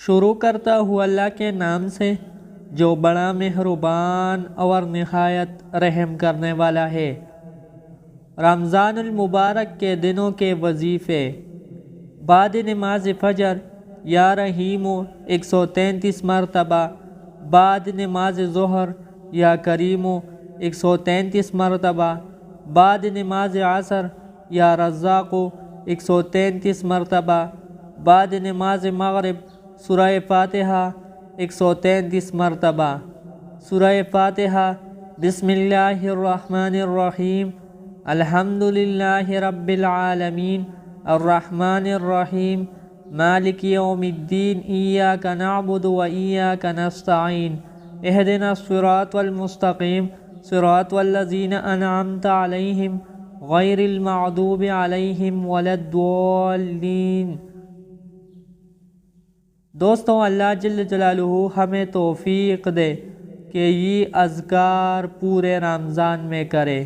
شروع کرتا ہوں اللہ کے نام سے جو بڑا مہربان اور نہایت رحم کرنے والا ہے۔ رمضان المبارک کے دنوں کے وظیفے: بعد نماز فجر یا رحیم 133 مرتبہ، بعد نماز ظہر یا کریم 133 مرتبہ، بعد نماز عصر یا رزاق 133 مرتبہ، بعد نماز مغرب سورہ فاتحہ 133 مرتبہ۔ سورہ فاتحہ۔ بسم اللہ الرحمن الرحیم، الحمدللہ رب العالمین، الرحمن الرحیم، مالک یوم الدین، ایاک نعبد و ایاک نستعین، اہدنا الصراط المستقیم، صراط الذین انعمت علیہم غیر المغضوب علیہم ولا الضالین۔ دوستوں، اللہ جل جلالہ ہمیں توفیق دے کہ یہ اذکار پورے رمضان میں کرے۔